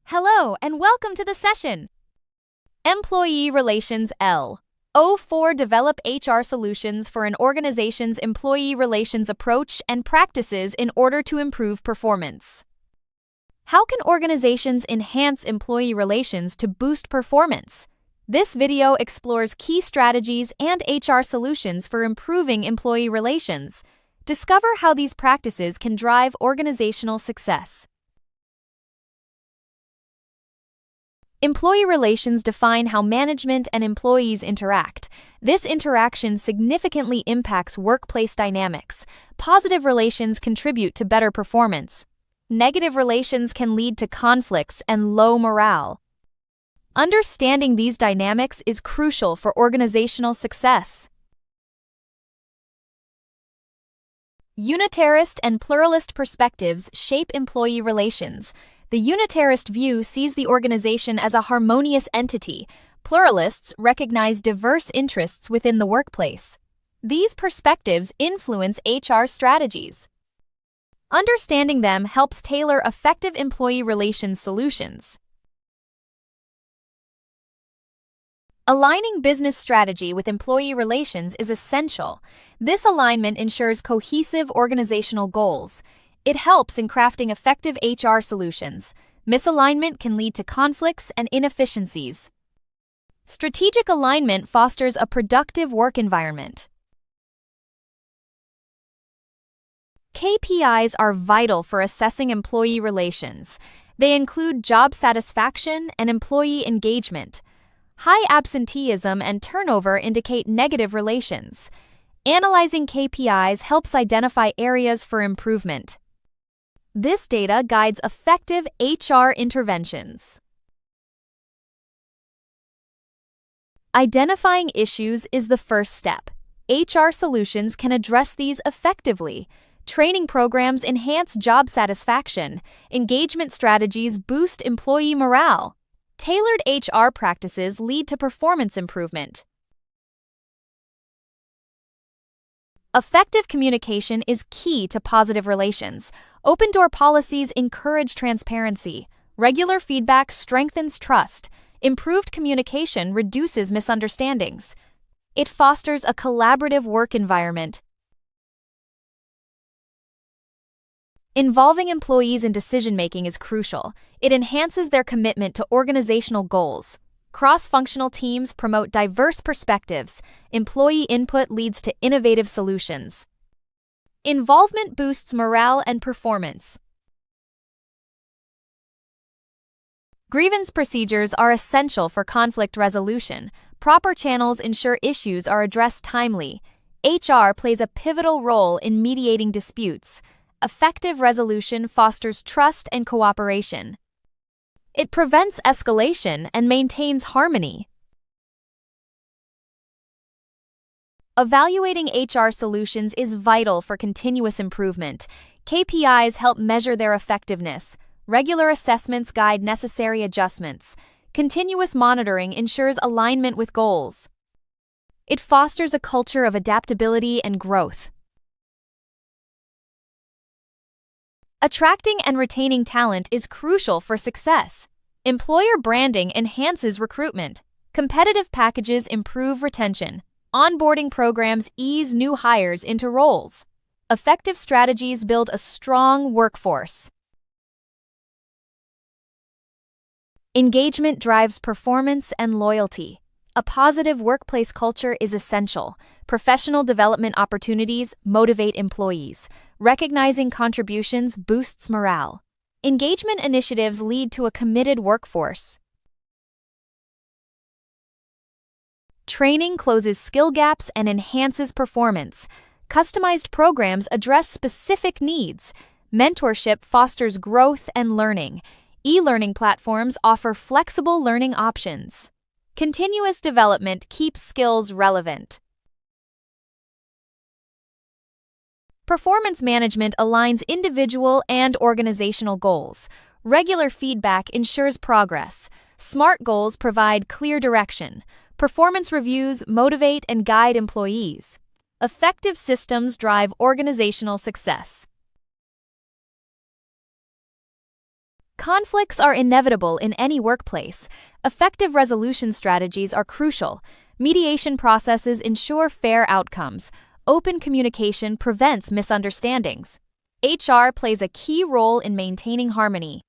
Hello and welcome to the session. Employee Relations LO4 develop HR solutions for an organization's employee relations approach and practices in order to improve performance. How can organizations enhance employee relations to boost performance? This video explores key strategies and HR solutions for improving employee relations. Discover how these practices can drive organizational success. Employee relations define how management and employees interact. This interaction significantly impacts workplace dynamics. Positive relations contribute to better performance. Negative relations can lead to conflicts and low morale. Understanding these dynamics is crucial for organizational success. Unitarist and pluralist perspectives shape employee relations. The unitarist view sees the organization as a harmonious entity. Pluralists recognize diverse interests within the workplace. These perspectives influence HR strategies. Understanding them helps tailor effective employee relations solutions. Aligning business strategy with employee relations is essential. This alignment ensures cohesive organizational goals. It helps in crafting effective HR solutions. Misalignment can lead to conflicts and inefficiencies. Strategic alignment fosters a productive work environment. KPIs are vital for assessing employee relations. They include job satisfaction and employee engagement. High absenteeism and turnover indicate negative relations. Analyzing KPIs helps identify areas for improvement. This data guides effective HR interventions. Identifying issues is the first step. HR solutions can address these effectively. Training programs enhance job satisfaction. Engagement strategies boost employee morale. Tailored HR practices lead to performance improvement. Effective communication is key to positive relations. Open-door policies encourage transparency. Regular feedback strengthens trust. Improved communication reduces misunderstandings. It fosters a collaborative work environment. Involving employees in decision-making is crucial. It enhances their commitment to organizational goals. Cross-functional teams promote diverse perspectives. Employee input leads to innovative solutions. Involvement boosts morale and performance. Grievance procedures are essential for conflict resolution. Proper channels ensure issues are addressed timely. HR plays a pivotal role in mediating disputes. Effective resolution fosters trust and cooperation. It prevents escalation and maintains harmony. Evaluating HR solutions is vital for continuous improvement. KPIs help measure their effectiveness. Regular assessments guide necessary adjustments. Continuous monitoring ensures alignment with goals. It fosters a culture of adaptability and growth. Attracting and retaining talent is crucial for success. Employer branding enhances recruitment. Competitive packages improve retention. Onboarding programs ease new hires into roles. Effective strategies build a strong workforce. Engagement drives performance and loyalty. A positive workplace culture is essential. Professional development opportunities motivate employees. Recognizing contributions boosts morale. Engagement initiatives lead to a committed workforce. Training closes skill gaps and enhances performance. Customized programs address specific needs. Mentorship fosters growth and learning. E-learning platforms offer flexible learning options. Continuous development keeps skills relevant. Performance management aligns individual and organizational goals. Regular feedback ensures progress. SMART goals provide clear direction. Performance reviews motivate and guide employees. Effective systems drive organizational success. Conflicts are inevitable in any workplace. Effective resolution strategies are crucial. Mediation processes ensure fair outcomes. Open communication prevents misunderstandings. HR plays a key role in maintaining harmony.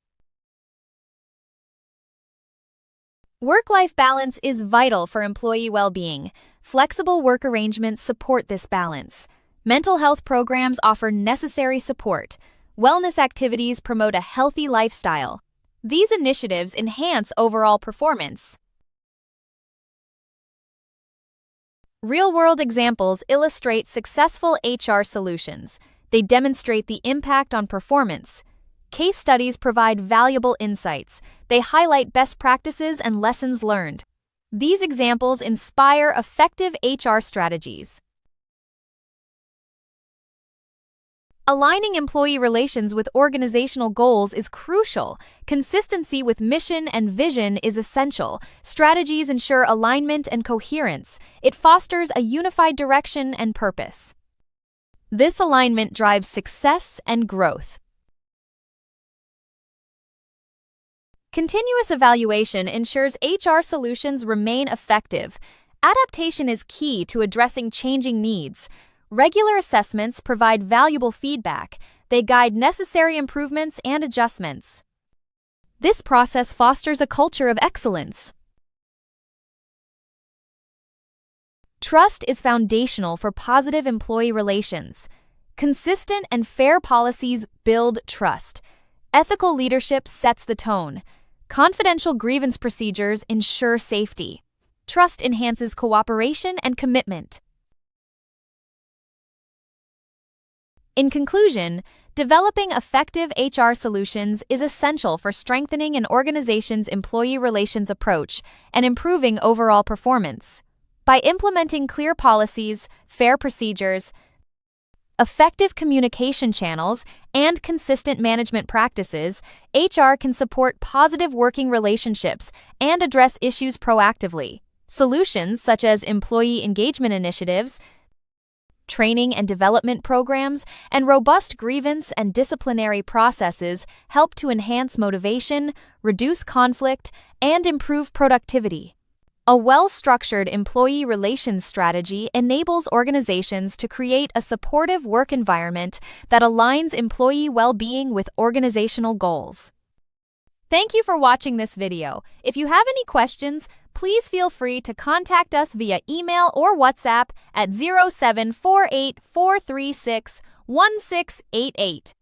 Work-life balance is vital for employee well-being. Flexible work arrangements support this balance. Mental health programs offer necessary support. Wellness activities promote a healthy lifestyle. These initiatives enhance overall performance. Real-world examples illustrate successful HR solutions. They demonstrate the impact on performance. Case studies provide valuable insights. They highlight best practices and lessons learned. These examples inspire effective HR strategies. Aligning employee relations with organizational goals is crucial. Consistency with mission and vision is essential. Strategies ensure alignment and coherence. It fosters a unified direction and purpose. This alignment drives success and growth. Continuous evaluation ensures HR solutions remain effective. Adaptation is key to addressing changing needs. Regular assessments provide valuable feedback. They guide necessary improvements and adjustments. This process fosters a culture of excellence. Trust is foundational for positive employee relations. Consistent and fair policies build trust. Ethical leadership sets the tone. Confidential grievance procedures ensure safety. Trust enhances cooperation and commitment. In conclusion, developing effective HR solutions is essential for strengthening an organization's employee relations approach and improving overall performance. By implementing clear policies, fair procedures, effective communication channels, and consistent management practices, HR can support positive working relationships and address issues proactively. Solutions such as employee engagement initiatives, training and development programs, and robust grievance and disciplinary processes help to enhance motivation, reduce conflict, and improve productivity. A well-structured employee relations strategy enables organizations to create a supportive work environment that aligns employee well-being with organizational goals. Thank you for watching this video. If you have any questions, please feel free to contact us via email or WhatsApp at 0748 436 1688.